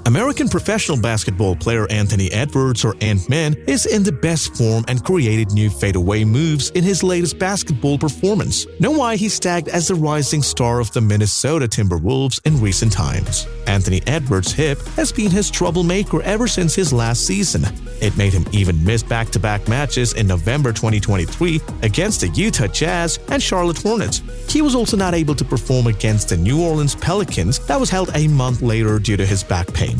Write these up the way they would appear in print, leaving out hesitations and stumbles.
American professional basketball player Anthony Edwards, or Ant-Man, is in the best form and created new fadeaway moves in his latest basketball performance. Know why he's tagged as the rising star of the Minnesota Timberwolves in recent times. Anthony Edwards' hip has been his troublemaker ever since his last season. It made him even miss back-to-back matches in November 2023 against the Utah Jazz and Charlotte Hornets. He was also not able to perform against the New Orleans Pelicans that was held a month later due to his back pain.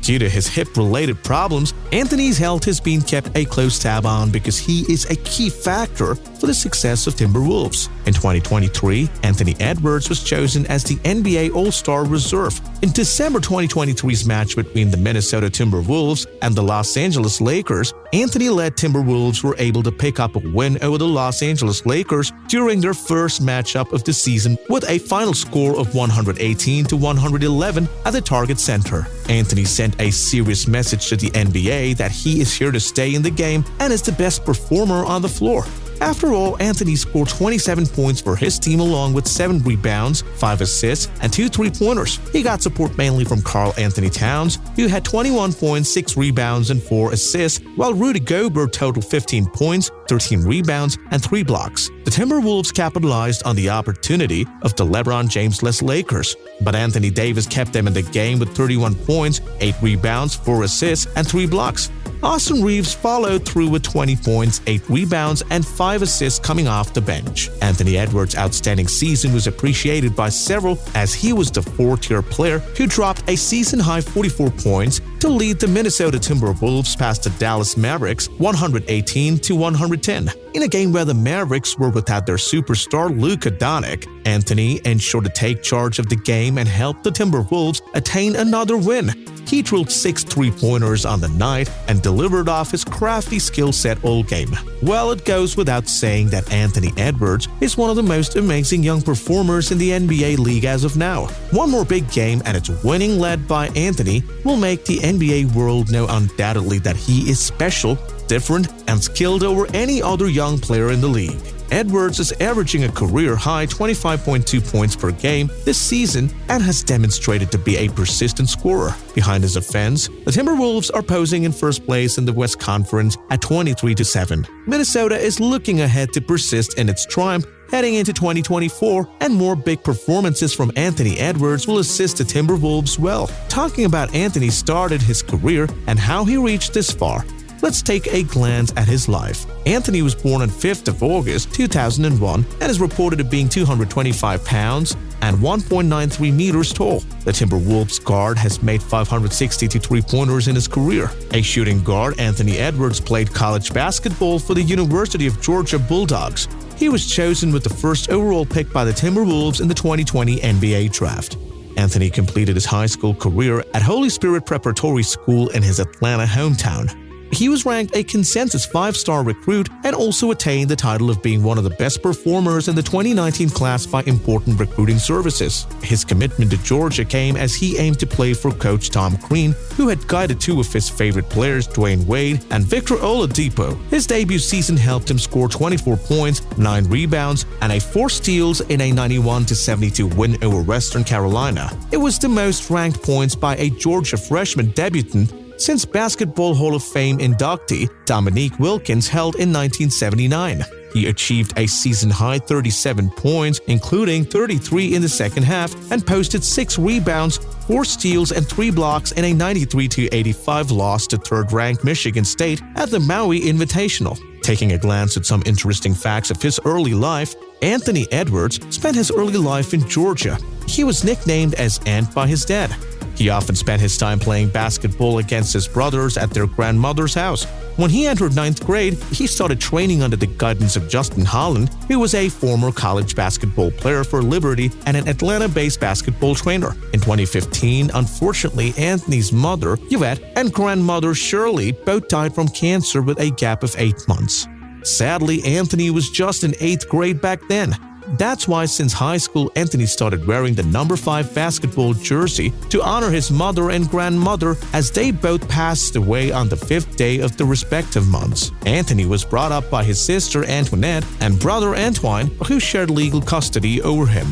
Due to his hip-related problems, Anthony's health has been kept a close tab on because he is a key factor for the success of Timberwolves. In 2023, Anthony Edwards was chosen as the NBA All-Star Reserve. In December 2023's match between the Minnesota Timberwolves and the Los Angeles Lakers, Anthony-led Timberwolves were able to pick up a win over the Los Angeles Lakers during their first matchup of the season with a final score of 118-111 at the Target Center. Anthony sent a serious message to the NBA that he is here to stay in the game and is the best performer on the floor. After all, Anthony scored 27 points for his team along with 7 rebounds, 5 assists, and 2 3-pointers. He got support mainly from Karl Anthony Towns, who had 21 points, 6 rebounds, and 4 assists, while Rudy Gobert totaled 15 points, 13 rebounds, and 3 blocks. The Timberwolves capitalized on the opportunity of the LeBron James-less Lakers, but Anthony Davis kept them in the game with 31 points, 8 rebounds, 4 assists, and 3 blocks. Austin Reeves followed through with 20 points, 8 rebounds, and 5 assists coming off the bench. Anthony Edwards' outstanding season was appreciated by several as he was the 4th-tier player who dropped a season-high 44 points to lead the Minnesota Timberwolves past the Dallas Mavericks 118-110. In a game where the Mavericks were without their superstar Luka Doncic, Anthony ensured to take charge of the game and help the Timberwolves attain another win. He drilled 6 3-pointers on the night and delivered off his crafty skill set all game. Well, it goes without saying that Anthony Edwards is one of the most amazing young performers in the NBA league as of now. One more big game and its winning led by Anthony will make the NBA world know undoubtedly that he is special, different, and skilled over any other young player in the league. Edwards is averaging a career-high 25.2 points per game this season and has demonstrated to be a persistent scorer. Behind his offense, the Timberwolves are posing in first place in the West Conference at 23-7. Minnesota is looking ahead to persist in its triumph heading into 2024, and more big performances from Anthony Edwards will assist the Timberwolves well. Talking about Anthony started his career and how he reached this far, let's take a glance at his life. Anthony was born on 5th of August 2001 and is reported to being 225 pounds and 1.93 meters tall. The Timberwolves guard has made 562 3-pointers in his career. A shooting guard, Anthony Edwards played college basketball for the University of Georgia Bulldogs. He was chosen with the first overall pick by the Timberwolves in the 2020 NBA Draft. Anthony completed his high school career at Holy Spirit Preparatory School in his Atlanta hometown. He was ranked a consensus 5-star recruit and also attained the title of being one of the best performers in the 2019 class by Important Recruiting Services. His commitment to Georgia came as he aimed to play for coach Tom Crean, who had guided 2 of his favorite players, Dwayne Wade and Victor Oladipo. His debut season helped him score 24 points, 9 rebounds, and 4 steals in a 91-72 win over Western Carolina. It was the most ranked points by a Georgia freshman debutant since Basketball Hall of Fame inductee Dominique Wilkins held in 1979. He achieved a season-high 37 points, including 33 in the second half, and posted 6 rebounds, 4 steals, and 3 blocks in a 93-85 loss to third-ranked Michigan State at the Maui Invitational. Taking a glance at some interesting facts of his early life, Anthony Edwards spent his early life in Georgia. He was nicknamed as Ant by his dad. He often spent his time playing basketball against his brothers at their grandmother's house. When he entered 9th grade, he started training under the guidance of Justin Holland, who was a former college basketball player for Liberty and an Atlanta-based basketball trainer. In 2015, unfortunately, Anthony's mother, Yvette, and grandmother, Shirley, both died from cancer with a gap of 8 months. Sadly, Anthony was just in 8th grade back then. That's why since high school, Anthony started wearing the number 5 basketball jersey to honor his mother and grandmother as they both passed away on the 5th day of the respective months. Anthony was brought up by his sister Antoinette and brother Antoine, who shared legal custody over him.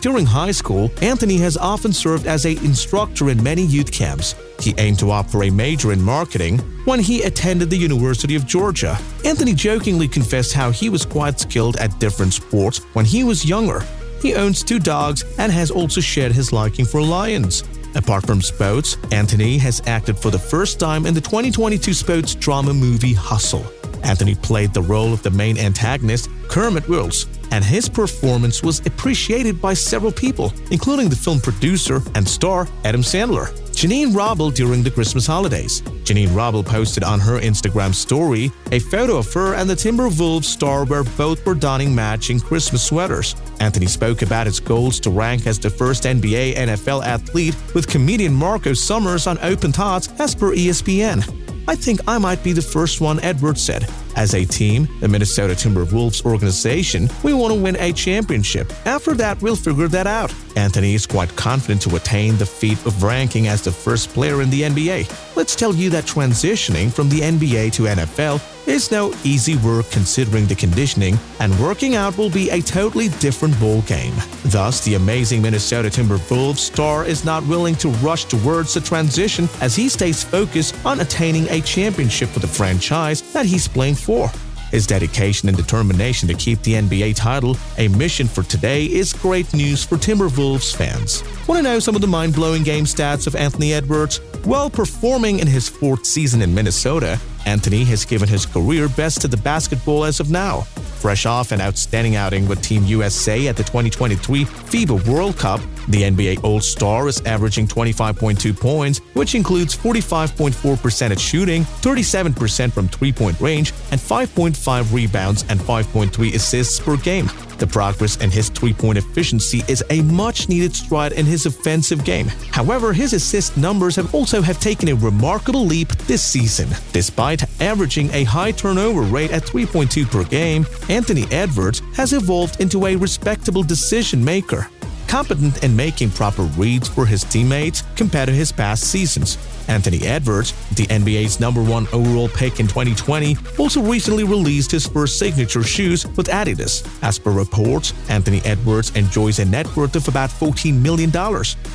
During high school, Anthony has often served as an instructor in many youth camps. He aimed to opt for a major in marketing when he attended the University of Georgia. Anthony jokingly confessed how he was quite skilled at different sports when he was younger. He owns 2 dogs and has also shared his liking for lions. Apart from sports, Anthony has acted for the first time in the 2022 sports drama movie Hustle. Anthony played the role of the main antagonist, Kermit Wills, and his performance was appreciated by several people, including the film producer and star Adam Sandler. Janine Robel during the Christmas holidays. Janine Robel posted on her Instagram story a photo of her and the Timberwolves star where both were donning matching Christmas sweaters. Anthony spoke about his goals to rank as the first NBA NFL athlete with comedian Marco Summers on Open Thoughts as per ESPN. "I think I might be the first one," Edwards said. "As a team, the Minnesota Timberwolves organization, we want to win a championship. After that, we'll figure that out." Anthony is quite confident to attain the feat of ranking as the first player in the NBA. Let's tell you that transitioning from the NBA to NFL is no easy work considering the conditioning, and working out will be a totally different ballgame. Thus, the amazing Minnesota Timberwolves star is not willing to rush towards the transition as he stays focused on attaining a championship for the franchise that he's playing for. His dedication and determination to keep the NBA title a mission for today is great news for Timberwolves fans. Want to know some of the mind-blowing game stats of Anthony Edwards? While performing in his 4th season in Minnesota, Anthony has given his career best to the basketball as of now. Fresh off an outstanding outing with Team USA at the 2023 FIBA World Cup, the NBA All-Star is averaging 25.2 points, which includes 45.4% at shooting, 37% from three-point range, and 5.5 rebounds and 5.3 assists per game. The progress in his three-point efficiency is a much-needed stride in his offensive game. However, his assist numbers have taken a remarkable leap this season. Despite averaging a high turnover rate at 3.2 per game, Anthony Edwards has evolved into a respectable decision-maker, competent in making proper reads for his teammates compared to his past seasons. Anthony Edwards, the NBA's #1 overall pick in 2020, also recently released his first signature shoes with Adidas. As per reports, Anthony Edwards enjoys a net worth of about $14 million.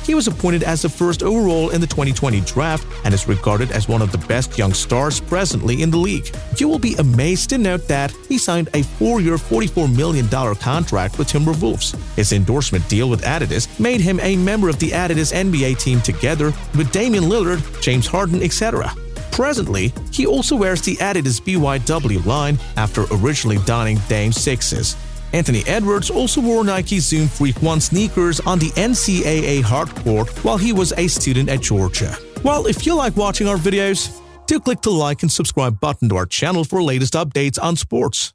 He was appointed as the first overall in the 2020 draft and is regarded as one of the best young stars presently in the league. You will be amazed to note that he signed a 4-year, $44 million contract with Timberwolves. His endorsement deal with Adidas made him a member of the Adidas NBA team together with Damian Lillard, James Harden, etc. Presently, he also wears the Adidas BYW line after originally donning Dame 6s. Anthony Edwards also wore Nike Zoom Freak 1 sneakers on the NCAA hardcourt while he was a student at Georgia. Well, if you like watching our videos, do click the like and subscribe button to our channel for latest updates on sports.